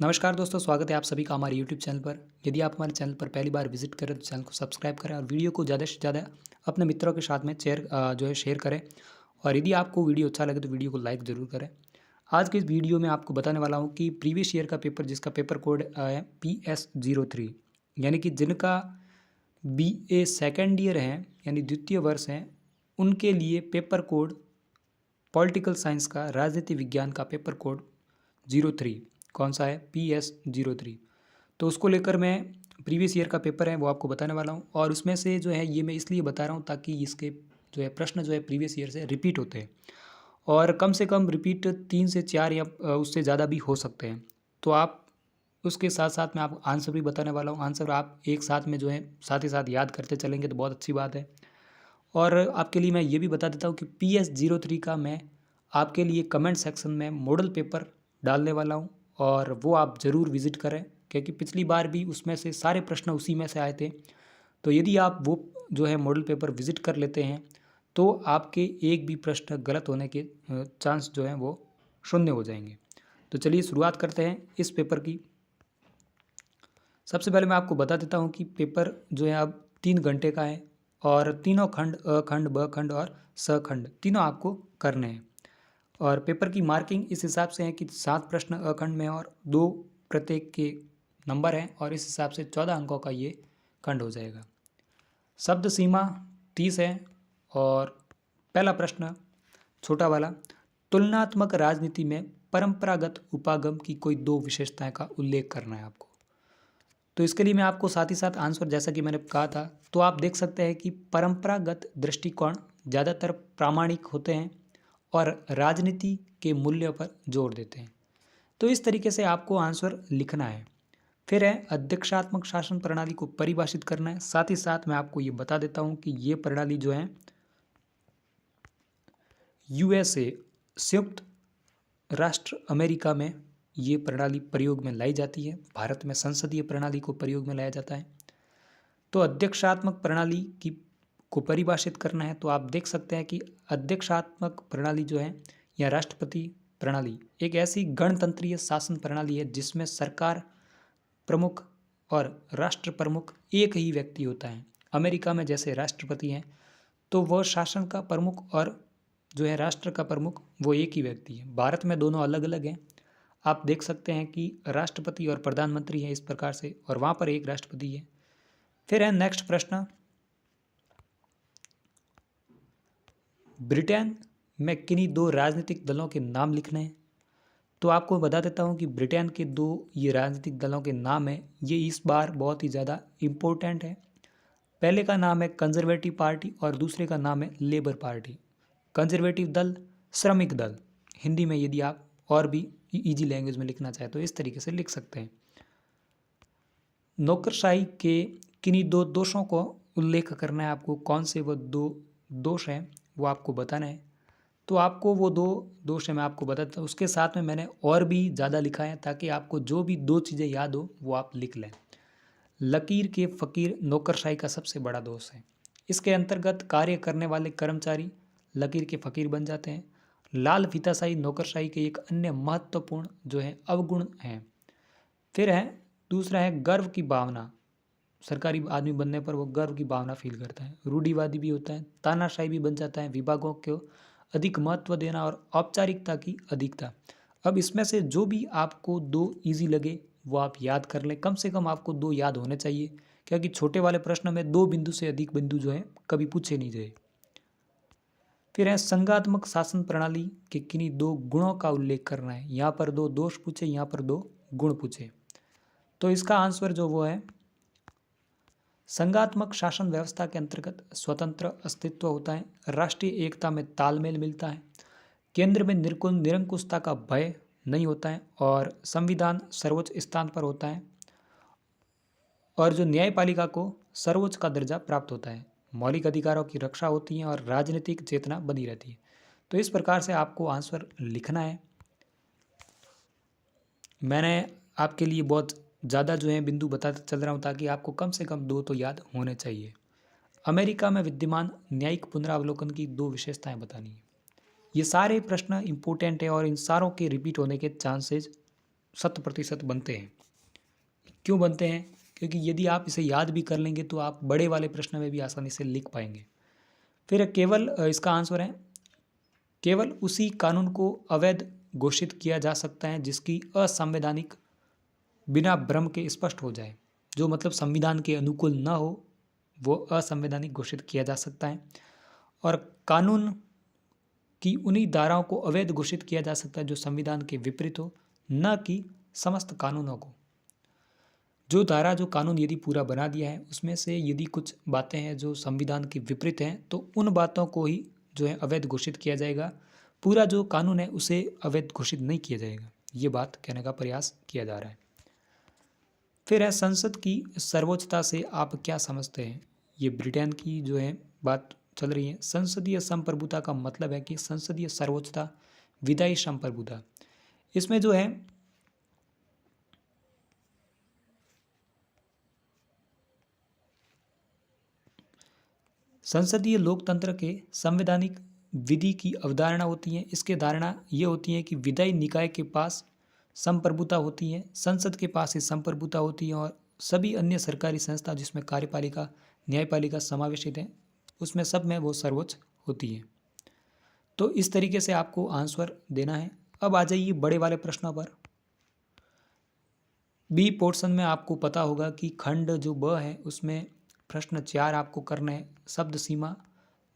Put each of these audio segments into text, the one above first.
नमस्कार दोस्तों, स्वागत है आप सभी का हमारे यूट्यूब चैनल पर। यदि आप हमारे चैनल पर पहली बार विजिट करें तो चैनल को सब्सक्राइब करें और वीडियो को ज़्यादा से ज़्यादा अपने मित्रों के साथ में शेयर करें। और यदि आपको वीडियो अच्छा लगे तो वीडियो को लाइक ज़रूर करें। आज के इस वीडियो में आपको बताने वाला हूँ कि प्रीवियस ईयर का पेपर जिसका पेपर कोड है PS03, यानी कि जिनका BA सेकेंड ईयर है यानी द्वितीय वर्ष है, उनके लिए पेपर कोड पॉलिटिकल साइंस का राजनीति विज्ञान का पेपर कोड 03 कौन सा है, PS03। तो उसको लेकर मैं प्रीवियस ईयर का पेपर है वो आपको बताने वाला हूँ। और उसमें से जो है ये मैं इसलिए बता रहा हूँ ताकि इसके जो है प्रश्न जो है प्रीवियस ईयर से रिपीट होते हैं, और कम से कम रिपीट 3 से 4 या उससे ज़्यादा भी हो सकते हैं। तो आप उसके साथ साथ मैं आपको आंसर भी बताने वाला हूँ। आंसर आप एक साथ में जो है साथ ही साथ याद करते चलेंगे तो बहुत अच्छी बात है। और आपके लिए मैं ये भी बता देता हूँ कि PS03 का मैं आपके लिए कमेंट सेक्शन में मॉडल पेपर डालने वाला हूँ, और वो आप ज़रूर विज़िट करें क्योंकि पिछली बार भी उसमें से सारे प्रश्न उसी में से आए थे। तो यदि आप वो जो है मॉडल पेपर विज़िट कर लेते हैं तो आपके एक भी प्रश्न गलत होने के चांस जो हैं वो शून्य हो जाएंगे। तो चलिए शुरुआत करते हैं इस पेपर की। सबसे पहले मैं आपको बता देता हूँ कि पेपर जो है अब 3 घंटे का है, और तीनों खंड अ खंड, ब खंड और स खंड तीनों आपको करने हैं। और पेपर की मार्किंग इस हिसाब से है कि 7 प्रश्न अखंड में और 2 प्रत्येक के नंबर हैं, और इस हिसाब से 14 अंकों का ये खंड हो जाएगा। शब्द सीमा 30 है। और पहला प्रश्न छोटा वाला, तुलनात्मक राजनीति में परंपरागत उपागम की कोई 2 विशेषताएं का उल्लेख करना है आपको। तो इसके लिए मैं आपको साथ ही साथ आंसर, जैसा कि मैंने कहा था, तो आप देख सकते हैं कि परंपरागत दृष्टिकोण ज़्यादातर प्रामाणिक होते हैं और राजनीति के मूल्यों पर जोर देते हैं। तो इस तरीके से आपको आंसर लिखना है। फिर है अध्यक्षात्मक शासन प्रणाली को परिभाषित करना है। साथ ही साथ मैं आपको ये बता देता हूँ कि ये प्रणाली जो है USA संयुक्त राष्ट्र अमेरिका में ये प्रणाली प्रयोग में लाई जाती है। भारत में संसदीय प्रणाली को प्रयोग में लाया जाता है। तो अध्यक्षात्मक प्रणाली की को परिभाषित करना है तो आप देख सकते हैं कि अध्यक्षात्मक प्रणाली जो है या राष्ट्रपति प्रणाली एक ऐसी गणतंत्रीय शासन प्रणाली है जिसमें सरकार प्रमुख और राष्ट्र प्रमुख एक ही व्यक्ति होता है। अमेरिका में जैसे राष्ट्रपति हैं तो वह शासन का प्रमुख और जो है राष्ट्र का प्रमुख वो एक ही व्यक्ति है। भारत में दोनों अलग अलग हैं। आप देख सकते हैं कि राष्ट्रपति और प्रधानमंत्री हैं इस प्रकार से, और वहाँ पर एक राष्ट्रपति है। फिर है नेक्स्ट प्रश्न, ब्रिटेन में किन्हीं 2 राजनीतिक दलों के नाम लिखने हैं। तो आपको बता देता हूँ कि ब्रिटेन के 2 ये राजनीतिक दलों के नाम हैं, ये इस बार बहुत ही ज़्यादा इम्पोर्टेंट है। पहले का नाम है कंजर्वेटिव पार्टी और दूसरे का नाम है लेबर पार्टी। कंजर्वेटिव दल, श्रमिक दल। हिंदी में यदि आप और भी इजी लैंग्वेज में लिखना चाहें तो इस तरीके से लिख सकते हैं। नौकरशाही के किन्हीं 2 दोषों को उल्लेख करना है आपको। कौन से वो 2 दोष हैं वो आपको बताना है। तो आपको वो 2 दोष हैं मैं आपको बताता हूँ। उसके साथ में मैंने और भी ज़्यादा लिखा है ताकि आपको जो भी 2 चीज़ें याद हो वो आप लिख लें। लकीर के फ़कीर नौकरशाही का सबसे बड़ा दोष है। इसके अंतर्गत कार्य करने वाले कर्मचारी लकीर के फ़कीर बन जाते हैं। लाल फीताशाही नौकरशाही के एक अन्य महत्वपूर्ण जो है अवगुण है। फिर है दूसरा है गर्व की भावना। सरकारी आदमी बनने पर वो गर्व की भावना फील करता है। रूढ़िवादी भी होता है, तानाशाही भी बन जाता है, विभागों को अधिक महत्व देना और औपचारिकता की अधिकता। अब इसमें से जो भी आपको 2 इजी लगे वो आप याद कर लें। कम से कम आपको 2 याद होने चाहिए क्योंकि छोटे वाले प्रश्न में 2 बिंदु से अधिक बिंदु जो है कभी पूछे नहीं गए। फिर है संघात्मक शासन प्रणाली के किन्हीं 2 गुणों का उल्लेख करना है। यहाँ पर 2 दोष पूछे, यहाँ पर 2 गुण पूछे। तो इसका आंसर जो वो है, संघात्मक शासन व्यवस्था के अंतर्गत स्वतंत्र अस्तित्व होता है, राष्ट्रीय एकता में तालमेल मिलता है, केंद्र में निरंकुशता का भय नहीं होता है, और संविधान सर्वोच्च स्थान पर होता है, और जो न्यायपालिका को सर्वोच्च का दर्जा प्राप्त होता है, मौलिक अधिकारों की रक्षा होती है, और राजनीतिक चेतना बनी रहती है। तो इस प्रकार से आपको आंसर लिखना है। मैंने आपके लिए बहुत ज़्यादा जो है बिंदु बताता चल रहा हूँ ताकि आपको कम से कम 2 तो याद होने चाहिए। अमेरिका में विद्यमान न्यायिक पुनरावलोकन की 2 विशेषताएं बतानी है। ये सारे प्रश्न इंपॉर्टेंट है और इन सारों के रिपीट होने के चांसेस 100% बनते हैं। क्यों बनते हैं? क्योंकि यदि आप इसे याद भी कर लेंगे तो आप बड़े वाले प्रश्न में भी आसानी से लिख पाएंगे। फिर केवल इसका आंसर है, केवल उसी कानून को अवैध घोषित किया जा सकता है जिसकी असंवैधानिक बिना भ्रम के स्पष्ट हो जाए। जो मतलब संविधान के अनुकूल न हो वो असंवैधानिक घोषित किया जा सकता है। और कानून की उन्हीं धाराओं को अवैध घोषित किया जा सकता है जो संविधान के विपरीत हो, न कि समस्त कानूनों को। जो धारा जो कानून यदि पूरा बना दिया है उसमें से यदि कुछ बातें हैं जो संविधान के विपरीत हैं तो उन बातों को ही जो है अवैध घोषित किया जाएगा। पूरा जो कानून है उसे अवैध घोषित नहीं किया जाएगा। ये बात कहने का प्रयास किया जा रहा है। फिर है संसद की सर्वोच्चता से आप क्या समझते हैं? ये ब्रिटेन की जो है बात चल रही है। संसदीय संप्रभुता का मतलब है कि संसदीय सर्वोच्चता, विधायी संप्रभुता। इसमें जो है संसदीय लोकतंत्र के संवैधानिक विधि की अवधारणा होती है। इसके धारणा ये होती है कि विधायी निकाय के पास संप्रभुता होती है, संसद के पास ही संप्रभुता होती है और सभी अन्य सरकारी संस्था जिसमें कार्यपालिका, न्यायपालिका समावेशित है उसमें सब में वो सर्वोच्च होती है। तो इस तरीके से आपको आंसर देना है। अब आ जाइए बड़े वाले प्रश्नों पर। बी पोर्शन में आपको पता होगा कि खंड जो ब है उसमें प्रश्न 4 आपको करना है। शब्द सीमा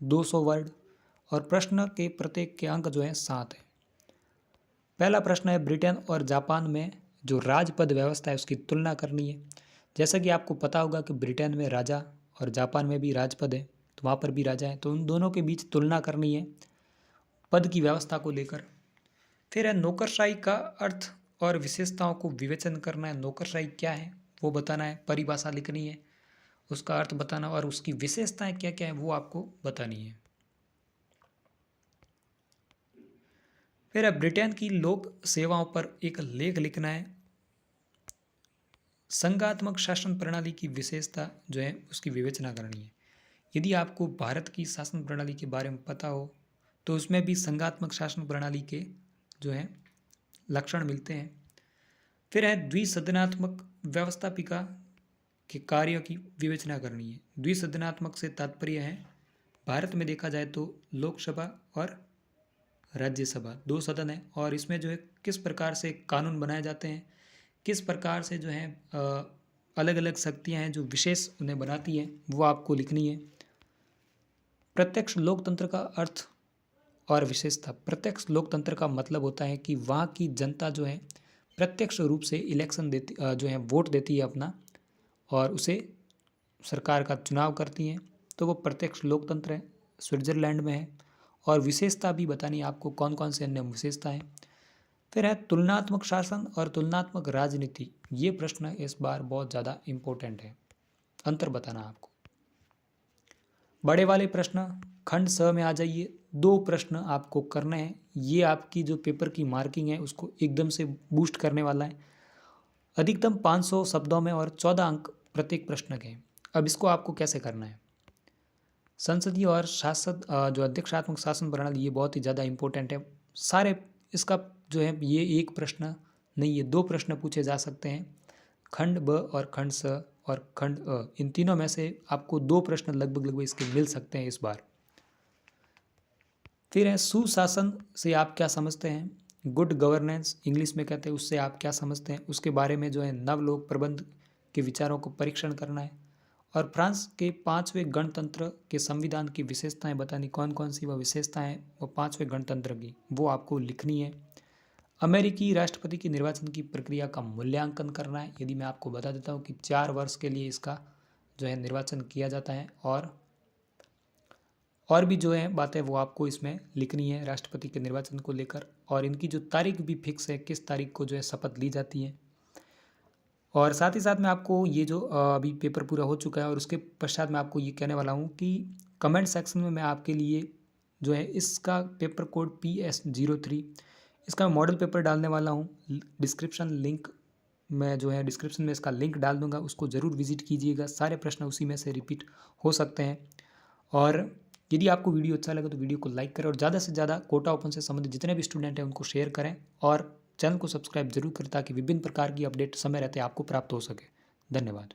200 वर्ड और प्रश्न के प्रत्येक के अंक जो है 7 है। पहला प्रश्न है ब्रिटेन और जापान में जो राजपद व्यवस्था है उसकी तुलना करनी है। जैसा कि आपको पता होगा कि ब्रिटेन में राजा और जापान में भी राजपद है, तो वहाँ पर भी राजा है, तो उन दोनों के बीच तुलना करनी है पद की व्यवस्था को लेकर। फिर है नौकरशाही का अर्थ और विशेषताओं को विवेचन करना है। नौकरशाही क्या है वो बताना है, परिभाषा लिखनी है, उसका अर्थ बताना और उसकी विशेषताएं क्या क्या है वो आपको बतानी है। फिर अब ब्रिटेन की लोक सेवाओं पर एक लेख लिखना है। संघात्मक शासन प्रणाली की विशेषता जो है उसकी विवेचना करनी है। यदि आपको भारत की शासन प्रणाली के बारे में पता हो तो उसमें भी संघात्मक शासन प्रणाली के जो है लक्षण मिलते हैं। फिर है द्विसदनात्मक व्यवस्थापिका के कार्यों की विवेचना करनी है। द्विसदनात्मक से तात्पर्य है भारत में देखा जाए तो लोकसभा और राज्यसभा 2 सदन है और इसमें जो है किस प्रकार से कानून बनाए जाते हैं, किस प्रकार से जो है अलग अलग शक्तियां हैं जो विशेष उन्हें बनाती हैं वो आपको लिखनी है। प्रत्यक्ष लोकतंत्र का अर्थ और विशेषता। प्रत्यक्ष लोकतंत्र का मतलब होता है कि वहाँ की जनता जो है प्रत्यक्ष रूप से इलेक्शन देती जो है वोट देती है अपना और उसे सरकार का चुनाव करती हैं, तो वो प्रत्यक्ष लोकतंत्र है, स्विट्ज़रलैंड में है। और विशेषता भी बतानी है आपको कौन कौन से अन्य विशेषता हैं। फिर है तुलनात्मक शासन और तुलनात्मक राजनीति। ये प्रश्न इस बार बहुत ज़्यादा इम्पोर्टेंट है, अंतर बताना आपको। बड़े वाले प्रश्न खंड स में आ जाइए। 2 प्रश्न आपको करने हैं। ये आपकी जो पेपर की मार्किंग है उसको एकदम से बूस्ट करने वाला है। अधिकतम 500 शब्दों में और 14 अंक प्रत्येक प्रश्न के। अब इसको आपको कैसे करना है? संसदीय और शासक जो अध्यक्षात्मक शासन प्रणाली ये बहुत ही ज़्यादा इम्पोर्टेंट है। सारे इसका जो है ये एक प्रश्न नहीं, ये 2 प्रश्न पूछे जा सकते हैं। खंड ब और खंड स और खंड अ, इन तीनों में से आपको 2 प्रश्न लगभग इसके मिल सकते हैं इस बार। फिर है सुशासन से आप क्या समझते हैं? गुड गवर्नेंस इंग्लिश में कहते हैं, उससे आप क्या समझते हैं? उसके बारे में जो है नवलोक प्रबंध के विचारों को परीक्षण करना है। और फ्रांस के 5वें गणतंत्र के संविधान की विशेषताएं बतानी, कौन कौन सी वह विशेषताएं हैं वो 5वें गणतंत्र की वो आपको लिखनी है। अमेरिकी राष्ट्रपति की निर्वाचन की प्रक्रिया का मूल्यांकन करना है। यदि मैं आपको बता देता हूँ कि 4 वर्ष के लिए इसका जो है निर्वाचन किया जाता है और भी जो है बातें वो आपको इसमें लिखनी है राष्ट्रपति के निर्वाचन को लेकर। और इनकी जो तारीख भी फिक्स है, किस तारीख को जो है शपथ ली जाती है। और साथ ही साथ मैं आपको ये जो अभी पेपर पूरा हो चुका है और उसके पश्चात मैं आपको ये कहने वाला हूँ कि कमेंट सेक्शन में मैं आपके लिए जो है इसका पेपर कोड PS03 इसका मॉडल पेपर डालने वाला हूँ। डिस्क्रिप्शन लिंक मैं जो है डिस्क्रिप्शन में इसका लिंक डाल दूँगा, उसको ज़रूर विजिट कीजिएगा। सारे प्रश्न उसी में से रिपीट हो सकते हैं। और यदि आपको वीडियो अच्छा लगे तो वीडियो को लाइक करें और ज़्यादा से ज़्यादा कोटा ओपन से संबंधित जितने भी स्टूडेंट हैं उनको शेयर करें और चैनल को सब्सक्राइब जरूर करें ताकि विभिन्न प्रकार की अपडेट समय रहते आपको प्राप्त हो सके। धन्यवाद।